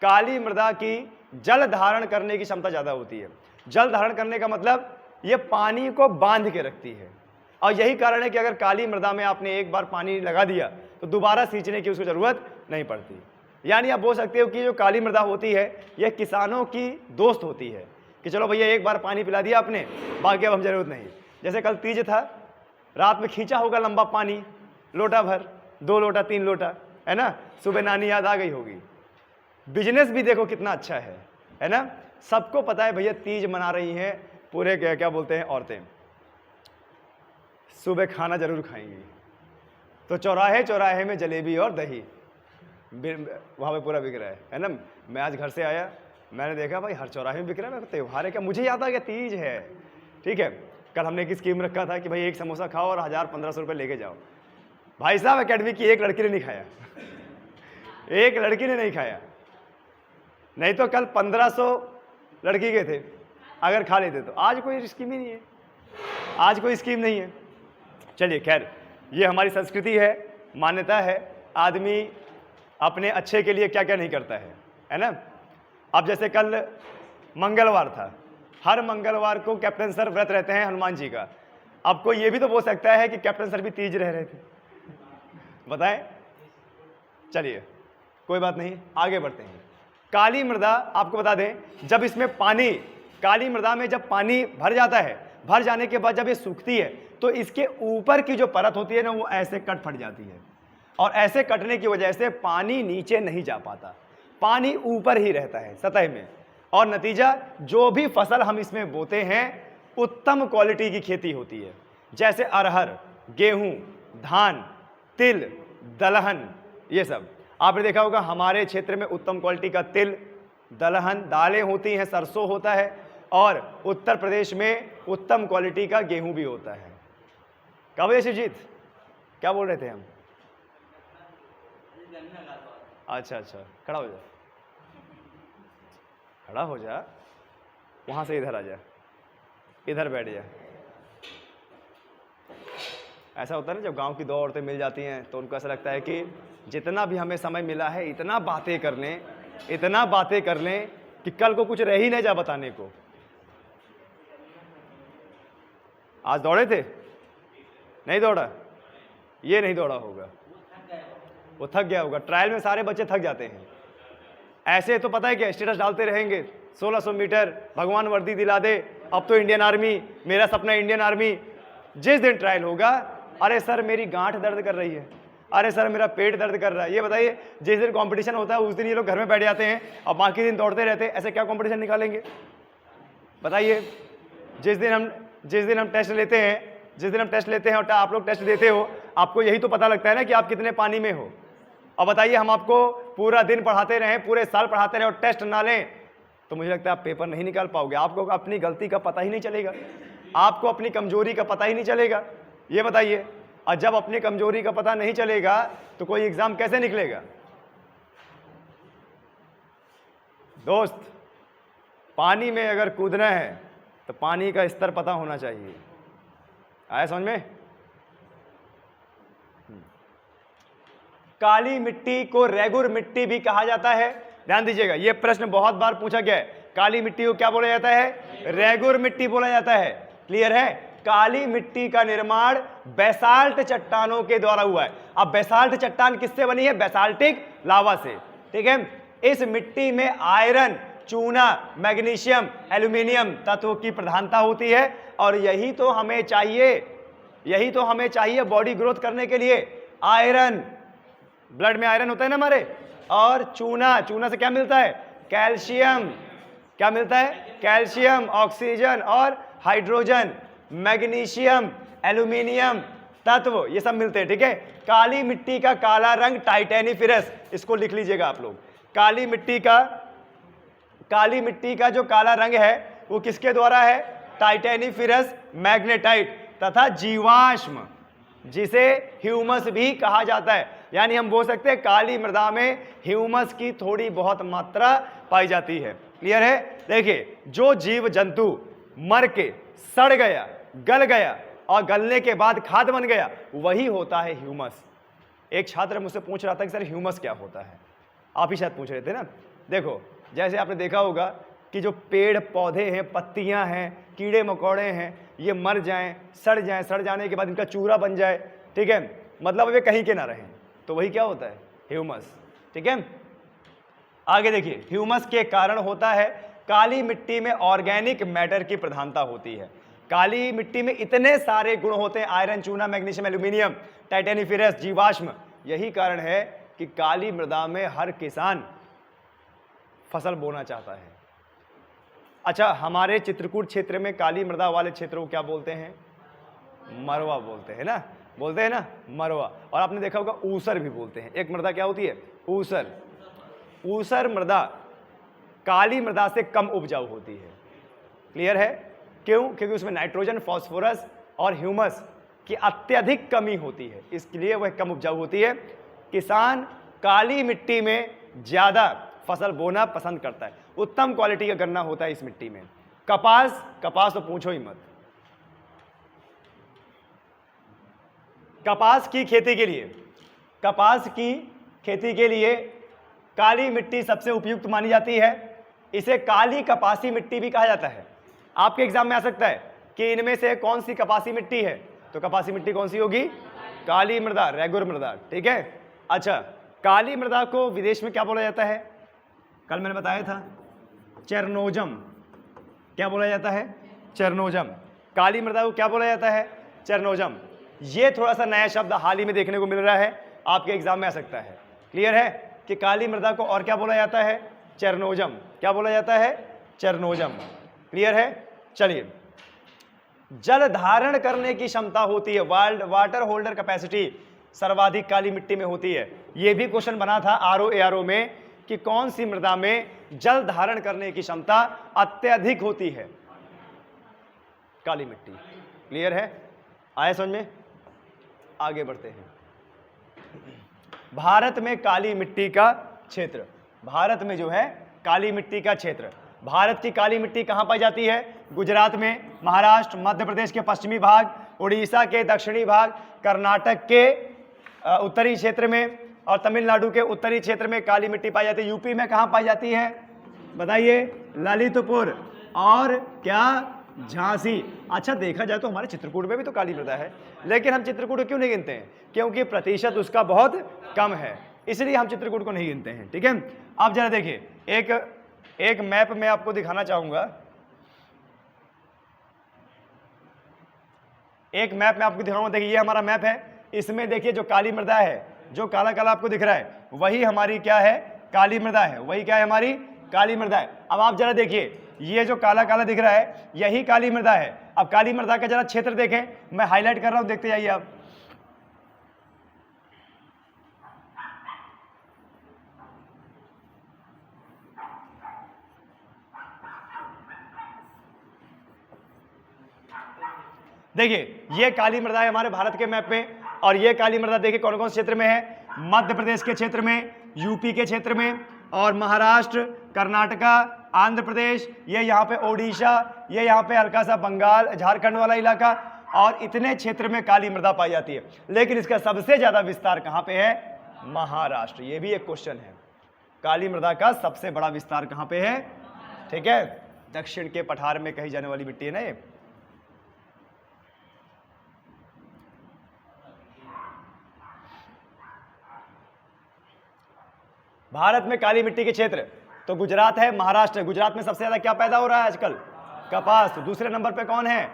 काली मृदा की जल धारण करने की क्षमता ज्यादा होती है। जल धारण करने का मतलब ये पानी को बांध के रखती है। और यही कारण है कि अगर काली मृदा में आपने एक बार पानी लगा दिया तो दोबारा सींचने की उसको जरूरत नहीं पड़ती। यानी आप बोल सकते हो कि जो काली मृदा होती है यह किसानों की दोस्त होती है, कि चलो भैया एक बार पानी पिला दिया आपने, बाकी अब हम जरूरत नहीं। जैसे कल तीज था, रात में खींचा होगा लंबा पानी, लोटा भर, 2 लोटा 3 लोटा, है ना? सुबह नानी याद आ गई होगी। बिजनेस भी देखो कितना अच्छा है ना? सबको पता है भैया तीज मना रही हैं पूरे क्या बोलते हैं औरतें, सुबह खाना जरूर खाएंगी, तो चौराहे में जलेबी और दही वहाँ पे पूरा बिक रहा है ना? मैं आज घर से आया, मैंने देखा भाई हर चौराहे में बिक रहा है। त्योहार है क्या? मुझे याद आ गया तीज है, ठीक है। कल हमने एक स्कीम रखा था कि भाई एक समोसा खाओ और 1000-1500 रुपये लेके जाओ। भाई साहब एकेडमी की एक लड़की ने नहीं खाया एक लड़की ने नहीं खाया, नहीं तो कल 1500 लड़की के थे, अगर खा लेते तो। आज कोई स्कीम ही नहीं है, आज कोई स्कीम नहीं है। चलिए खैर, ये हमारी संस्कृति है, मान्यता है, आदमी अपने अच्छे के लिए क्या क्या नहीं करता है ना? अब जैसे कल मंगलवार था, हर मंगलवार को कैप्टन सर व्रत रहते हैं हनुमान जी का। अब कोई ये भी तो बोल सकता है कि कैप्टन सर भी तीज रह रहे थे, बताएं? चलिए कोई बात नहीं, आगे बढ़ते हैं। काली मृदा आपको बता दें, जब इसमें पानी, काली मृदा में जब पानी भर जाता है, भर जाने के बाद जब ये सूखती है तो इसके ऊपर की जो परत होती है ना, वो ऐसे कट फट जाती है। और ऐसे कटने की वजह से पानी नीचे नहीं जा पाता, पानी ऊपर ही रहता है सतह में। और नतीजा, जो भी फसल हम इसमें बोते हैं उत्तम क्वालिटी की खेती होती है। जैसे अरहर, गेहूं, धान, तिल, दलहन, ये सब आपने देखा होगा। हमारे क्षेत्र में उत्तम क्वालिटी का तिल, दलहन, दालें होती हैं, सरसों होता है। और उत्तर प्रदेश में उत्तम क्वालिटी का गेहूं भी होता है। क्या बोले शिवजीत, क्या बोल रहे थे हम? अच्छा, खड़ा हो जा, खड़ा हो जा, वहां से इधर आ जा, इधर बैठ जा। ऐसा होता है ना, जब गांव की 2 औरतें मिल जाती हैं तो उनको ऐसा लगता है कि जितना भी हमें समय मिला है इतना बातें कर लें कि कल को कुछ रह ही नहीं जा बताने को। आज दौड़े थे? नहीं दौड़ा? ये नहीं दौड़ा होगा, वो थक गया होगा। ट्रायल में सारे बच्चे थक जाते हैं। ऐसे तो पता है क्या, स्टेटस डालते रहेंगे 1600 मीटर, भगवान वर्दी दिला दे, अब तो इंडियन आर्मी, मेरा सपना इंडियन आर्मी। जिस दिन ट्रायल होगा, अरे सर मेरी गांठ दर्द कर रही है, अरे सर मेरा पेट दर्द कर रहा है। ये बताइए, जिस दिन कंपटीशन होता है उस दिन ये लोग घर में बैठ जाते हैं और बाकी दिन दौड़ते रहते हैं। ऐसे क्या कंपटीशन निकालेंगे बताइए? जिस दिन हम टेस्ट लेते हैं और आप लोग टेस्ट देते हो, आपको यही तो पता लगता है ना कि आप कितने पानी में हो। अब बताइए, हम आपको पूरा दिन पढ़ाते रहें, पूरे साल पढ़ाते रहें और टेस्ट ना लें, तो मुझे लगता है आप पेपर नहीं निकाल पाओगे। आपको अपनी गलती का पता ही नहीं चलेगा, आपको अपनी कमजोरी का पता ही नहीं चलेगा। ये बताइए, और जब अपनी कमजोरी का पता नहीं चलेगा तो कोई एग्जाम कैसे निकलेगा? दोस्त, पानी में अगर कूदना है तो पानी का स्तर पता होना चाहिए। आया समझ में? काली मिट्टी को रेगुर मिट्टी भी कहा जाता है। ध्यान दीजिएगा, ये प्रश्न बहुत बार पूछा गया है। काली मिट्टी को क्या बोला जाता है? रेगुर मिट्टी बोला जाता है। क्लियर है? काली मिट्टी का निर्माण बेसाल्ट चट्टानों के द्वारा हुआ है। अब बेसाल्ट चट्टान किससे बनी है? बेसाल्टिक लावा से। ठीक है, इस मिट्टी में आयरन, चूना, मैग्नीशियम, एल्यूमिनियम तत्वों की प्रधानता होती है और यही तो हमें चाहिए बॉडी ग्रोथ करने के लिए। आयरन, ब्लड में आयरन होता है ना हमारे, और चूना से क्या मिलता है? कैल्शियम। क्या मिलता है? कैल्शियम, ऑक्सीजन और हाइड्रोजन, मैग्नीशियम, एल्यूमिनियम तत्व, ये सब मिलते हैं। ठीक है, काली मिट्टी का काला रंग टाइटेनिफरस, इसको लिख लीजिएगा आप लोग। काली मिट्टी का जो काला रंग है वो किसके द्वारा है? टाइटेनिफरस, मैग्नेटाइट तथा जीवाश्म, जिसे ह्यूमस भी कहा जाता है। यानी हम बोल सकते हैं काली मृदा में ह्यूमस की थोड़ी बहुत मात्रा पाई जाती है। क्लियर है? देखिए, जो जीव जंतु मर के सड़ गया, गल गया और गलने के बाद खाद बन गया, वही होता है ह्यूमस। एक छात्र मुझसे पूछ रहा था कि सर ह्यूमस क्या होता है? आप ही शायद पूछ रहे थे ना। देखो, जैसे आपने देखा होगा कि जो पेड़ पौधे हैं, पत्तियां हैं, कीड़े मकोड़े हैं, ये मर जाएं, सड़ जाएं, सड़ जाने के बाद इनका चूरा बन जाए, ठीक है, मतलब वे कहीं के ना रहें, तो वही क्या होता है? ह्यूमस। ठीक है, आगे देखिए, ह्यूमस के कारण होता है काली मिट्टी में ऑर्गेनिक मैटर की प्रधानता होती है। काली मिट्टी में इतने सारे गुण होते हैं, आयरन, चूना, मैग्नीशियम, एल्यूमिनियम, टाइटेनिफरस, जीवाश्म। यही कारण है कि काली मृदा में हर किसान फसल बोना चाहता है। अच्छा, हमारे चित्रकूट क्षेत्र में काली मृदा वाले क्षेत्रों को क्या बोलते हैं? मरवा बोलते हैं ना, बोलते हैं ना, मरवा। और आपने देखा होगा ऊसर भी बोलते हैं। एक मृदा क्या होती है? ऊसर। ऊसर मृदा काली मृदा से कम उपजाऊ होती है। क्लियर है? क्यों? क्योंकि उसमें नाइट्रोजन, फास्फोरस और ह्यूमस की अत्यधिक कमी होती है, इसलिए वह कम उपजाऊ होती है। किसान काली मिट्टी में ज्यादा फसल बोना पसंद करता है। उत्तम क्वालिटी का गन्ना होता है इस मिट्टी में। कपास तो पूछो ही मत। कपास की खेती के लिए काली मिट्टी सबसे उपयुक्त मानी जाती है। इसे काली कपासी मिट्टी भी कहा जाता है। आपके एग्जाम में आ सकता है कि इनमें से कौन सी कपासी मिट्टी है, तो कपासी मिट्टी कौन सी होगी? काली मृदा, रेगुर मृदा। ठीक है, अच्छा, काली मृदा को विदेश में क्या बोला जाता है? कल मैंने बताया था, चेरनोजम। क्या बोला जाता है? चेरनोजम। काली मृदा को क्या बोला जाता है? चेरनोजम। ये थोड़ा सा नया शब्द हाल ही में देखने को मिल रहा है, आपके एग्जाम में आ सकता है। क्लियर है कि काली मृदा को और क्या बोला जाता है? चेरनोजम। क्या बोला जाता है? चेरनोजम। क्लियर है? चलिए, जल धारण करने की क्षमता होती है, वाटर होल्डर कैपेसिटी सर्वाधिक काली मिट्टी में होती है। यह भी क्वेश्चन बना था आरओ में कि कौन सी मृदा में जल धारण करने की क्षमता अत्यधिक होती है? काली मिट्टी। क्लियर है? आया समझ में? आगे बढ़ते हैं। भारत में काली मिट्टी का क्षेत्र, भारत में जो है काली मिट्टी का क्षेत्र, भारत की काली मिट्टी कहां पाई जाती है? गुजरात में, महाराष्ट्र, मध्य प्रदेश के पश्चिमी भाग, उड़ीसा के दक्षिणी भाग, कर्नाटक के उत्तरी क्षेत्र में और तमिलनाडु के उत्तरी क्षेत्र में काली मिट्टी पाई जाती है। यूपी में कहां पाई जाती है? बताइए। ललितपुर और क्या? झांसी। अच्छा, देखा जाए तो हमारे चित्रकूट में भी तो काली मृदा है, लेकिन हम चित्रकूट को क्यों नहीं गिनते हैं? क्योंकि प्रतिशत उसका बहुत कम है, इसलिए हम चित्रकूट को नहीं गिनते हैं। ठीक है, आप जरा देखिए, एक मैप में आपको दिखाना चाहूंगा। एक मैप में आपको दिखाऊंगा। देखिए, ये हमारा मैप है। इसमें देखिए जो काली मृदा है, जो काला काला आपको दिख रहा है, वही हमारी क्या है? काली मृदा है। वही क्या है? हमारी काली मृदा है। अब आप जरा देखिए, ये जो काला काला दिख रहा है, यही काली मृदा है। अब काली मृदा का जरा क्षेत्र देखें, मैं हाईलाइट कर रहा हूं, देखते जाइए आप। देखिए, ये काली मृदा है हमारे भारत के मैप में, और ये काली मृदा देखिए कौन कौन से क्षेत्र में है? मध्य प्रदेश के क्षेत्र में, यूपी के क्षेत्र में, और महाराष्ट्र, कर्नाटका, आंध्र प्रदेश, ये यहाँ पे ओडिशा, ये यहाँ पे हल्का सा बंगाल, झारखंड वाला इलाका, और इतने क्षेत्र में काली मृदा पाई जाती है। लेकिन इसका सबसे ज्यादा विस्तार कहाँ पे है? महाराष्ट्र। ये भी एक क्वेश्चन है। काली मृदा का सबसे बड़ा विस्तार कहां पे है? ठीक है, दक्षिण के पठार में कही जाने वाली मिट्टी है ना ये। भारत में काली मिट्टी के क्षेत्र तो गुजरात है, महाराष्ट्र है। गुजरात में सबसे ज्यादा क्या पैदा हो रहा है आजकल? कपास। दूसरे नंबर पे कौन है?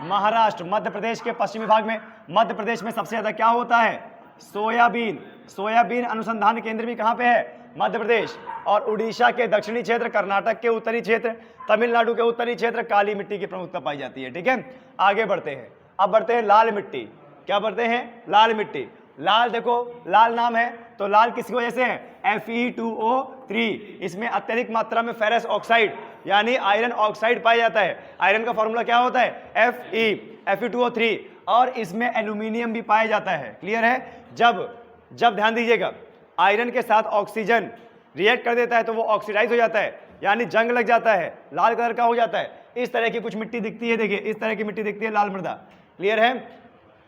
महाराष्ट्र। मध्य प्रदेश के पश्चिमी भाग में, मध्य प्रदेश में सबसे ज्यादा क्या होता है? सोयाबीन। सोयाबीन अनुसंधान केंद्र भी कहां पे है? मध्य प्रदेश। और उड़ीसा के दक्षिणी क्षेत्र, कर्नाटक के उत्तरी क्षेत्र, तमिलनाडु के उत्तरी क्षेत्र काली मिट्टी की प्रमुखता पाई जाती है। ठीक है, आगे बढ़ते हैं। अब बढ़ते हैं लाल मिट्टी। क्या बढ़ते हैं? लाल मिट्टी। लाल देखो, लाल नाम है तो लाल किसकी वजह से है? Fe2O3। इसमें अत्यधिक मात्रा में फेरस ऑक्साइड यानी आयरन ऑक्साइड पाया जाता है। आयरन का फॉर्मूला क्या होता है? Fe2O3। और इसमें एल्यूमिनियम भी पाया जाता है। क्लियर है? जब ध्यान दीजिएगा, आयरन के साथ ऑक्सीजन रिएक्ट कर देता है तो वो ऑक्सीडाइज हो जाता है, यानी जंग लग जाता है, लाल कलर का हो जाता है। इस तरह की कुछ मिट्टी दिखती है, देखिए इस तरह की मिट्टी दिखती है, लाल मृदा। क्लियर है?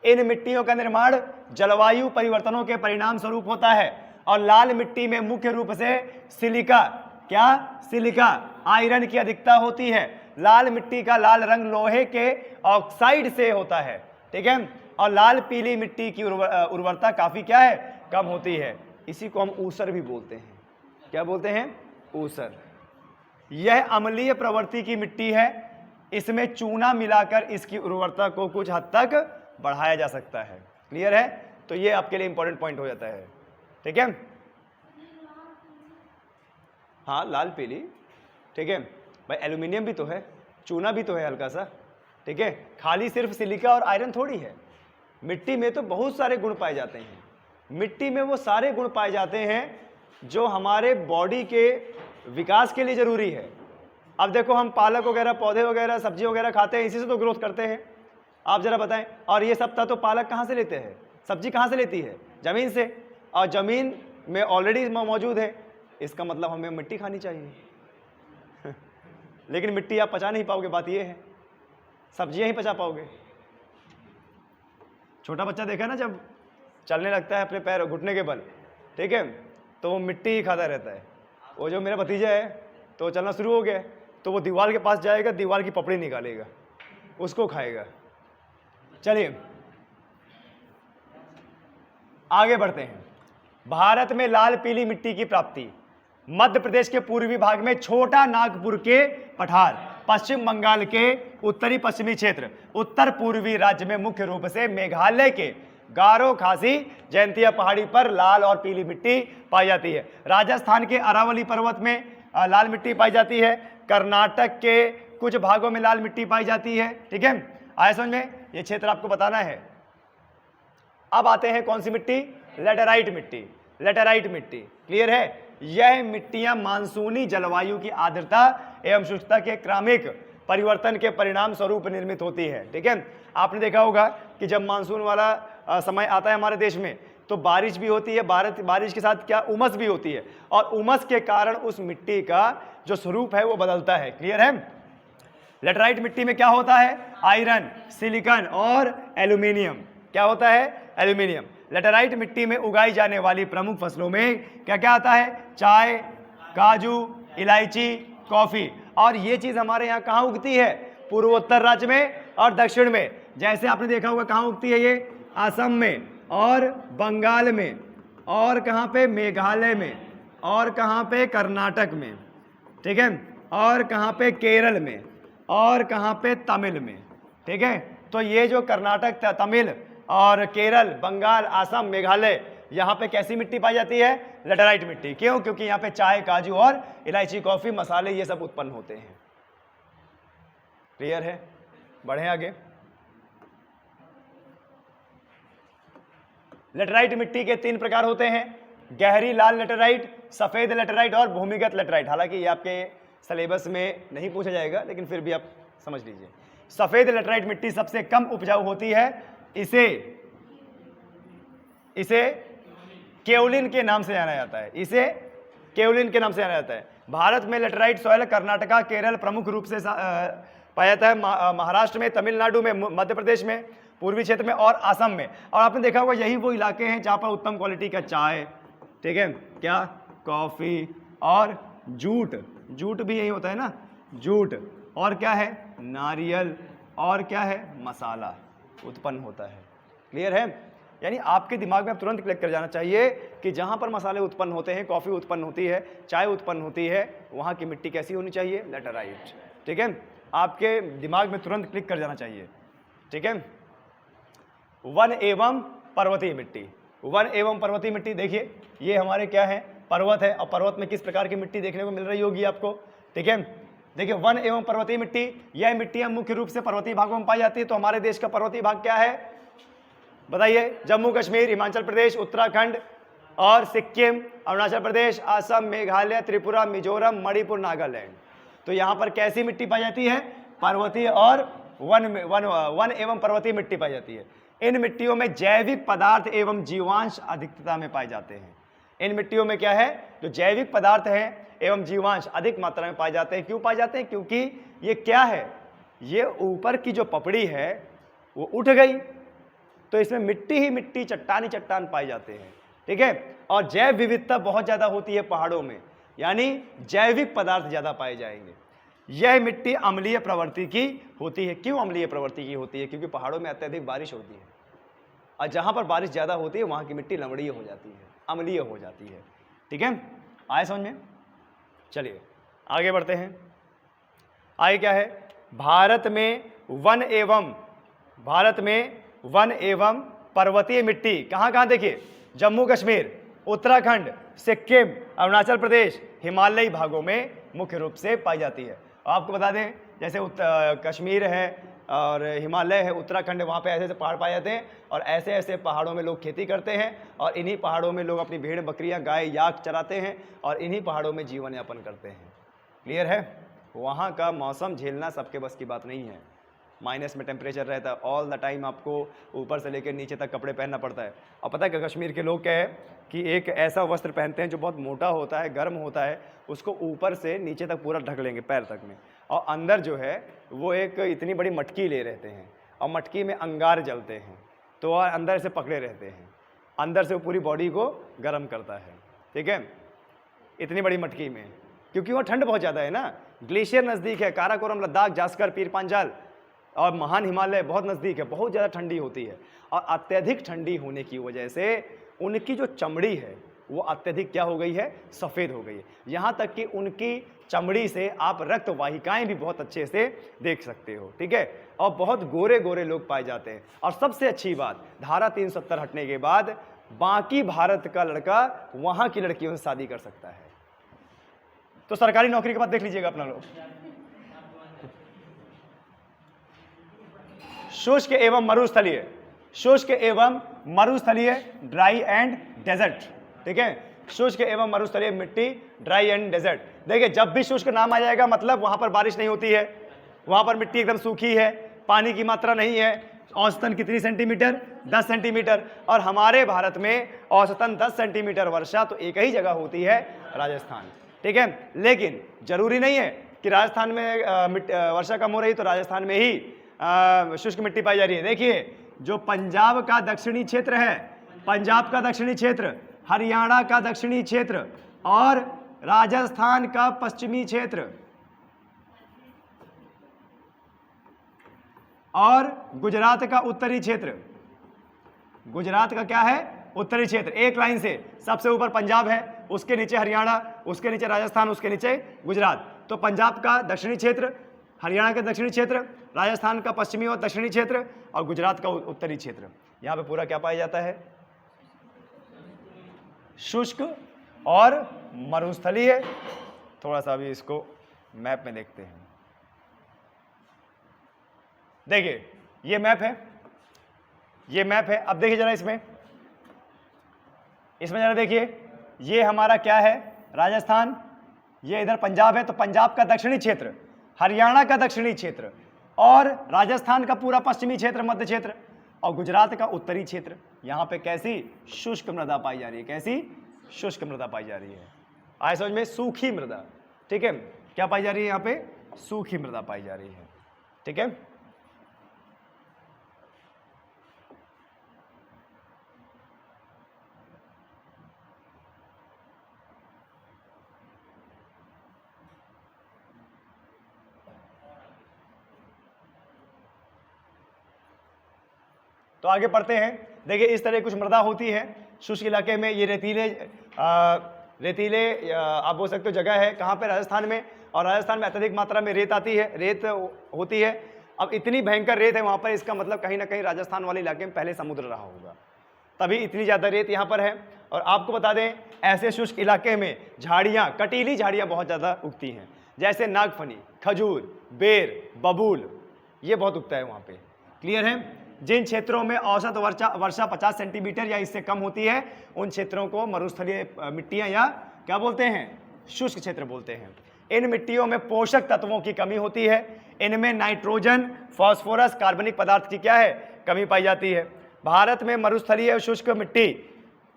इन मिट्टियों का निर्माण जलवायु परिवर्तनों के परिणाम स्वरूप होता है। और लाल मिट्टी में मुख्य रूप से सिलिका, क्या? सिलिका, आयरन की अधिकता होती है। लाल मिट्टी का लाल रंग लोहे के ऑक्साइड से होता है। ठीक है, और लाल पीली मिट्टी की उर्वरता काफी क्या है? कम होती है। इसी को हम ऊसर भी बोलते हैं। क्या बोलते हैं? ऊसर। यह अम्लीय प्रवृत्ति की मिट्टी है। इसमें चूना मिलाकर इसकी उर्वरता को कुछ हद तक बढ़ाया जा सकता है। क्लियर है? तो ये आपके लिए इंपॉर्टेंट पॉइंट हो जाता है। ठीक है, हाँ लाल पीली। ठीक है भाई, एल्यूमिनियम भी तो है, चूना भी तो है हल्का सा। ठीक है, खाली सिर्फ सिलिका और आयरन थोड़ी है। मिट्टी में तो बहुत सारे गुण पाए जाते हैं। मिट्टी में वो सारे गुण पाए जाते हैं जो हमारे बॉडी के विकास के लिए जरूरी है। अब देखो, हम पालक वगैरह, पौधे वगैरह, सब्जी वगैरह खाते हैं, इसी से तो ग्रोथ करते हैं। आप जरा बताएं। और ये सब तो पालक कहाँ से लेते हैं? सब्जी कहाँ से लेती है? जमीन से। और जमीन में ऑलरेडी मौजूद है, इसका मतलब हमें मिट्टी खानी चाहिए। लेकिन मिट्टी आप पचा नहीं पाओगे, बात ये है। सब्जियां ही पचा पाओगे। छोटा बच्चा देखा ना, जब चलने लगता है अपने पैर घुटने के बल, ठीक है, तो वो मिट्टी ही खाता रहता है। वो जो मेरा भतीजा है तो चलना शुरू हो गया, तो वो दीवार के पास जाएगा, दीवार की पपड़ी निकालेगा, उसको खाएगा। चलिए आगे बढ़ते हैं। भारत में लाल पीली मिट्टी की प्राप्ति मध्य प्रदेश के पूर्वी भाग में छोटा नागपुर के पठार, पश्चिम बंगाल के उत्तरी पश्चिमी क्षेत्र, उत्तर पूर्वी राज्य में मुख्य रूप से मेघालय के गारो खासी जयंतिया पहाड़ी पर लाल और पीली मिट्टी पाई जाती है। राजस्थान के अरावली पर्वत में लाल मिट्टी पाई जाती है। कर्नाटक के कुछ भागों में लाल मिट्टी पाई जाती है। ठीक है, आया समझ में? ये क्षेत्र आपको बताना है। अब आते हैं कौन सी मिट्टी? लेटेराइट मिट्टी। लेटेराइट मिट्टी, क्लियर है? यह मिट्टियां मानसूनी जलवायु की आर्द्रता एवं शुष्कता के क्रमिक परिवर्तन के परिणाम स्वरूप निर्मित होती है। ठीक है, आपने देखा होगा कि जब मानसून वाला समय आता है हमारे देश में तो बारिश भी होती है, बारिश के साथ क्या? उमस भी होती है, और उमस के कारण उस मिट्टी का जो स्वरूप है वो बदलता है। क्लियर है? लेटेराइट मिट्टी में क्या होता है? आयरन, सिलिकॉन और एल्यूमिनियम। क्या होता है? एल्यूमिनियम। लेटेराइट मिट्टी में उगाई जाने वाली प्रमुख फसलों में क्या क्या आता है? चाय, काजू, इलायची, कॉफी। और ये चीज हमारे यहाँ कहाँ उगती है? पूर्वोत्तर राज्य में और दक्षिण में। जैसे आपने देखा होगा कहाँ उगती है ये? असम में और बंगाल में, और कहाँ पे? मेघालय में, और कहाँ पे? कर्नाटक में। ठीक है, और कहाँ पे? केरल में, और कहाँ पे? तमिल में। ठीक है, तो ये जो कर्नाटक, तमिल और केरल, बंगाल, असम, मेघालय, यहाँ पे कैसी मिट्टी पाई जाती है? लेटेराइट मिट्टी। क्यों? क्योंकि यहाँ पे चाय, काजू और इलायची, कॉफी, मसाले ये सब उत्पन्न होते हैं। क्लियर है? बढ़े आगे। लेटेराइट मिट्टी के 3 प्रकार होते हैं: गहरी लाल लेटेराइट, सफेद लेटेराइट और भूमिगत लेटेराइट। हालांकि ये आपके सिलेबस में नहीं पूछा जाएगा, लेकिन फिर भी आप समझ लीजिए। सफेद लेटेराइट मिट्टी सबसे कम उपजाऊ होती है। इसे केओलिन के नाम से जाना जाता है। इसे केओलिन के नाम से जाना जाता है। भारत में लेटेराइट सॉइल कर्नाटका, केरल प्रमुख रूप से पाया जाता है। महाराष्ट्र में, तमिलनाडु में, मध्य प्रदेश में, पूर्वी क्षेत्र में और असम में। और आपने देखा होगा यही वो इलाके हैं जहां पर उत्तम क्वालिटी का चाय, ठीक है, क्या, कॉफी, और जूट, जूट भी यही होता है ना, जूट, और क्या है, नारियल, और क्या है, मसाला उत्पन्न होता है। क्लियर है? यानी आपके दिमाग में अब तुरंत क्लिक कर जाना चाहिए कि जहां पर मसाले उत्पन्न होते हैं, कॉफी उत्पन्न होती है, चाय उत्पन्न होती है, वहां की मिट्टी कैसी होनी चाहिए, लेटराइट। ठीक है, आपके दिमाग में तुरंत क्लिक कर जाना चाहिए। ठीक है, वन एवं पर्वतीय मिट्टी, वन एवं पर्वतीय मिट्टी, देखिए ये हमारे क्या है, पर्वत है, और पर्वत में किस प्रकार की मिट्टी देखने को मिल रही होगी आपको। ठीक है, देखिए वन एवं पर्वतीय मिट्टी, यह मिट्टियां मुख्य रूप से पर्वतीय भागों में पाई जाती है। तो हमारे देश का पर्वतीय भाग क्या है बताइए, जम्मू कश्मीर, हिमाचल प्रदेश, उत्तराखंड और सिक्किम, अरुणाचल प्रदेश, असम, मेघालय, त्रिपुरा, मिजोरम, मणिपुर, नागालैंड। तो यहाँ पर कैसी मिट्टी पाई जाती है, पर्वतीय और वन एवं पर्वतीय मिट्टी पाई जाती है। इन मिट्टियों में जैविक पदार्थ एवं जीवांश अधिकता में पाए जाते हैं। इन मिट्टियों में क्या है, जो जैविक पदार्थ हैं एवं जीवांश अधिक मात्रा में पाए जाते हैं। क्यों पाए जाते हैं, क्योंकि ये क्या है, ये ऊपर की जो पपड़ी है वो उठ गई, तो इसमें मिट्टी ही मिट्टी, चट्टानी चट्टान पाए जाते हैं। ठीक है, और जैव विविधता बहुत ज्यादा होती है पहाड़ों में, यानी जैविक पदार्थ ज्यादा पाए जाएंगे। यह मिट्टी अम्लीय प्रवृत्ति की होती है। क्यों अम्लीय प्रवृत्ति की होती है, क्योंकि पहाड़ों में अत्यधिक बारिश होती है, और जहां पर बारिश ज्यादा होती है वहां की मिट्टी लवणीय हो जाती है, अम्लीय हो जाती है। ठीक है, आए समझ में? चलिए आगे बढ़ते हैं। आगे क्या है, भारत में वन एवं पर्वतीय मिट्टी कहाँ कहाँ, देखिए जम्मू कश्मीर, उत्तराखंड, सिक्किम, अरुणाचल प्रदेश, हिमालयी भागों में मुख्य रूप से पाई जाती है। आपको बता दें, जैसे कश्मीर है और हिमालय है, उत्तराखंड है, वहाँ पे ऐसे ऐसे पहाड़ पाए जाते हैं, और ऐसे ऐसे पहाड़ों में लोग खेती करते हैं, और इन्हीं पहाड़ों में लोग अपनी भेड़, बकरियां, गाय, याक चराते हैं, और इन्हीं पहाड़ों में जीवन यापन करते हैं। क्लियर है? वहाँ का मौसम झेलना सबके बस की बात नहीं है। माइनस में टेम्परेचर रहता है ऑल द टाइम, आपको ऊपर से लेकर नीचे तक कपड़े पहनना पड़ता है। और पता है कि कश्मीर के लोग क्या है कि एक ऐसा वस्त्र पहनते हैं जो बहुत मोटा होता है, गर्म होता है, उसको ऊपर से नीचे तक पूरा ढक लेंगे पैर तक में, और अंदर जो है वो एक इतनी बड़ी मटकी ले रहते हैं, और मटकी में अंगार जलते हैं, तो अंदर से पकड़े रहते हैं, अंदर से वो पूरी बॉडी को गर्म करता है। ठीक है, इतनी बड़ी मटकी में, क्योंकि वहाँ ठंड बहुत ज़्यादा है ना, ग्लेशियर नज़दीक है, काराकोरम, लद्दाख, जास्कर, पीर पांचाल और महान हिमालय बहुत नज़दीक है, बहुत ज़्यादा ठंडी होती है, और अत्यधिक ठंडी होने की वजह से उनकी जो चमड़ी है वो अत्यधिक क्या हो गई है, सफ़ेद हो गई है। यहाँ तक कि उनकी चमड़ी से आप रक्त वाहिकाएं भी बहुत अच्छे से देख सकते हो। ठीक है, और बहुत गोरे गोरे लोग पाए जाते हैं। और सबसे अच्छी बात, धारा 370 हटने के बाद बाकी भारत का लड़का वहाँ की लड़कियों से शादी कर सकता है। तो सरकारी नौकरी के बाद देख लीजिएगा अपना लोग। शुष्क एवं मरुस्थलीय, शुष्क एवं मरुस्थलीय, ड्राई एंड डेजर्ट। ठीक है, शुष्क एवं मरुस्थलीय मिट्टी, ड्राई एंड डेजर्ट। देखिए जब भी शुष्क नाम आ जाएगा मतलब वहां पर बारिश नहीं होती है, वहां पर मिट्टी एकदम सूखी है, पानी की मात्रा नहीं है। औसतन कितनी सेंटीमीटर, 10 सेंटीमीटर, और हमारे भारत में औसतन 10 सेंटीमीटर वर्षा तो एक ही जगह होती है, राजस्थान। ठीक है, लेकिन जरूरी नहीं है कि राजस्थान में वर्षा कम हो रही तो राजस्थान में ही शुष्क मिट्टी पाई जा रही है। देखिए जो पंजाब का दक्षिणी क्षेत्र है, पंजाब का दक्षिणी क्षेत्र, हरियाणा का दक्षिणी क्षेत्र और राजस्थान का पश्चिमी क्षेत्र और गुजरात का उत्तरी क्षेत्र, गुजरात का क्या है, उत्तरी क्षेत्र, एक लाइन से सबसे ऊपर पंजाब है, उसके नीचे हरियाणा, उसके नीचे राजस्थान, उसके नीचे गुजरात। तो पंजाब का दक्षिणी क्षेत्र, हरियाणा का दक्षिणी क्षेत्र, राजस्थान का पश्चिमी और दक्षिणी क्षेत्र और गुजरात का उत्तरी क्षेत्र, यहाँ पे पूरा क्या पाया जाता है, शुष्क और मरुस्थलीय। थोड़ा सा अभी इसको मैप में देखते हैं। देखिए ये मैप है, ये मैप है। अब देखिए जरा इसमें जरा देखिए, ये हमारा क्या है, राजस्थान, ये इधर पंजाब है, तो पंजाब का दक्षिणी क्षेत्र, हरियाणा का दक्षिणी क्षेत्र और राजस्थान का पूरा पश्चिमी क्षेत्र, मध्य क्षेत्र और गुजरात का उत्तरी क्षेत्र। यहाँ पे कैसी शुष्क मृदा पाई जा रही है, कैसी शुष्क मृदा पाई जा रही है। आए समझ में, सूखी मृदा। ठीक है, क्या पाई जा रही है यहाँ पे, सूखी मृदा पाई जा रही है। ठीक है, तो आगे पढ़ते हैं। देखिए इस तरह कुछ मृदा होती है शुष्क इलाके में। ये रेतीले आप बोल सकते हो जगह है, कहाँ पे? राजस्थान में। और राजस्थान में अत्यधिक मात्रा में रेत आती है, रेत होती है। अब इतनी भयंकर रेत है वहाँ पर, इसका मतलब कहीं ना कहीं राजस्थान वाले इलाके में पहले समुद्र रहा होगा, तभी इतनी ज़्यादा रेत यहाँ पर है। और आपको बता दें ऐसे शुष्क इलाके में झाड़ियाँ, कटीली झाड़ियाँ बहुत ज़्यादा उगती हैं, जैसे नागफनी, खजूर, बेर, बबूल, ये बहुत उगता है वहाँ पे। क्लियर है? जिन क्षेत्रों में औसत वर्षा 50 सेंटीमीटर या इससे कम होती है उन क्षेत्रों को मरुस्थलीय मिट्टियाँ या क्या बोलते हैं? शुष्क क्षेत्र बोलते हैं। इन मिट्टियों में पोषक तत्वों की कमी होती है। इनमें नाइट्रोजन, फास्फोरस, कार्बनिक पदार्थ की क्या है? कमी पाई जाती है। भारत में मरुस्थलीय और शुष्क मिट्टी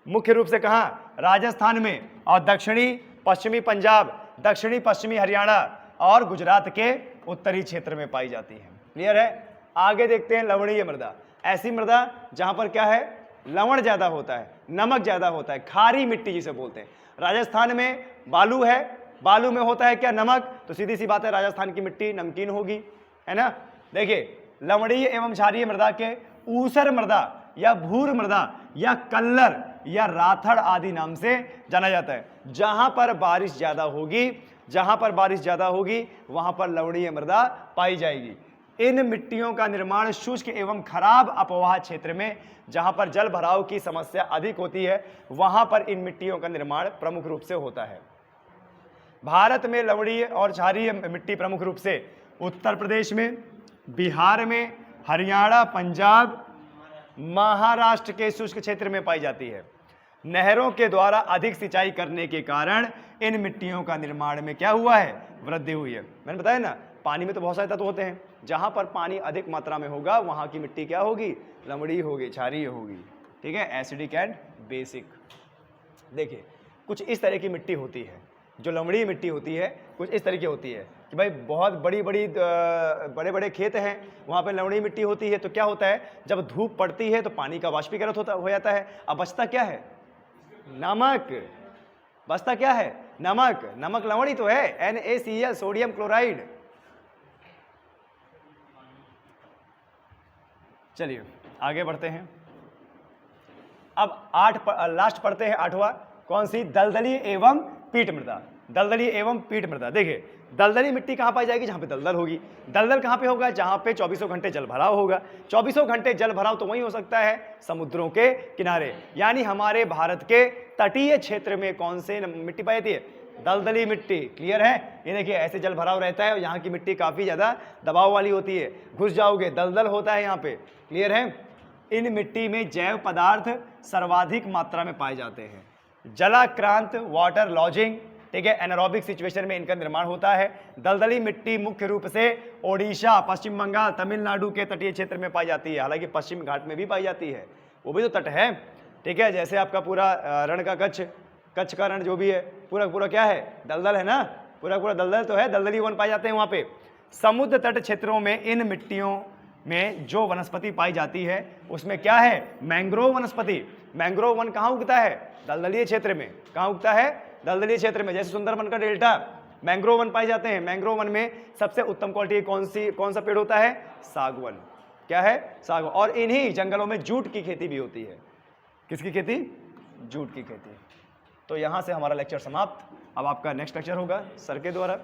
मुख्य रूप से कहाँ? राजस्थान में और दक्षिणी पश्चिमी पंजाब, दक्षिणी पश्चिमी हरियाणा और गुजरात के उत्तरी क्षेत्र में पाई जाती है। क्लियर है? आगे देखते हैं लवणीय मृदा। ऐसी मृदा जहां पर क्या है? लवण ज्यादा होता है, नमक ज्यादा होता है, खारी मिट्टी जिसे बोलते हैं। राजस्थान में बालू है, बालू में होता है क्या? नमक। तो सीधी सी बात है राजस्थान की मिट्टी नमकीन होगी, है ना? देखिए लवणीय एवं क्षारीय मृदा के ऊसर मृदा या भूर मृदा या कल्लर या राथड़ आदि नाम से जाना जाता है। जहां पर बारिश ज्यादा होगी, जहां पर बारिश ज्यादा होगी वहां पर लवणीय मृदा पाई जाएगी। इन मिट्टियों का निर्माण शुष्क एवं खराब अपवाह क्षेत्र में, जहां पर जल भराव की समस्या अधिक होती है, वहां पर इन मिट्टियों का निर्माण प्रमुख रूप से होता है। भारत में लवणीय और क्षारीय मिट्टी प्रमुख रूप से उत्तर प्रदेश में, बिहार में, हरियाणा, पंजाब, महाराष्ट्र के शुष्क क्षेत्र में पाई जाती है। नहरों के द्वारा अधिक सिंचाई करने के कारण इन मिट्टियों का निर्माण में क्या हुआ है? वृद्धि हुई है। मैंने बताया ना, पानी में तो बहुत सारे तत्व होते हैं, जहां पर पानी अधिक मात्रा में होगा वहां की मिट्टी क्या होगी? लवणीय होगी, क्षारीय होगी। ठीक है? Acidic and basic. देखिए कुछ इस तरह की मिट्टी होती है, जो लवणीय मिट्टी होती है कुछ इस तरह की होती है कि भाई बहुत बड़े बड़े खेत हैं, वहाँ पे लवणीय मिट्टी होती है। तो क्या होता है, जब धूप पड़ती है तो पानी का वाष्पीकरण हो जाता है। अब बचता क्या है? नमक। बचता क्या है? नमक। नमक लवणीय तो है, NaCl, सोडियम क्लोराइड। चलिए आगे बढ़ते हैं। अब लास्ट पढ़ते हैं 8वां। कौन सी? दलदली एवं पीट मृदा। दलदली एवं पीट मृदा। देखिए दलदली मिट्टी कहां पाई जाएगी? जहां पे दलदल होगी। दलदल कहां पे होगा? जहां पे 24 घंटे जल भराव होगा। 24 घंटे जल भराव तो वहीं हो सकता है समुद्रों के किनारे, यानी हमारे भारत के तटीय क्षेत्र में कौन से मिट्टी पाई जाती है? दलदली मिट्टी। क्लियर है? ये देखिए ऐसे जल भराव रहता है और यहाँ की मिट्टी काफी ज्यादा दबाव वाली होती है, घुस जाओगे दलदल होता है यहाँ पे। क्लियर है? इन मिट्टी में जैव पदार्थ सर्वाधिक मात्रा में पाए जाते हैं। जलाक्रांत, वाटर लॉजिंग, ठीक है, एनारोबिक सिचुएशन में इनका निर्माण होता है। दलदली मिट्टी मुख्य रूप से ओडिशा, पश्चिम बंगाल, तमिलनाडु के तटीय क्षेत्र में पाई जाती है। हालांकि पश्चिम घाट में भी पाई जाती है, वो भी तो तट है। ठीक है? जैसे आपका पूरा रण का कच्छ का रण जो भी है पूरा क्या है? दलदल है ना, पूरा दलदल तो है, दलदली वन पाए जाते हैं वहां पे। समुद्र तट क्षेत्रों में इन मिट्टियों में जो वनस्पति पाई जाती है उसमें क्या है? मैंग्रोव वनस्पति। मैंग्रोव वन कहाँ उगता है? दलदलीय क्षेत्र में। कहाँ उगता है? दलदलीय क्षेत्र में। जैसे सुंदरबन का डेल्टा, मैंग्रोव वन पाए जाते हैं। मैंग्रोव वन में सबसे उत्तम क्वालिटी कौन सा पेड़ होता है? सागवन। क्या है? सागवन। और इन्हीं जंगलों में जूट की खेती भी होती है। किसकी खेती? जूट की खेती। तो यहां से हमारा लेक्चर समाप्त। अब आपका नेक्स्ट लेक्चर होगा सर के द्वारा।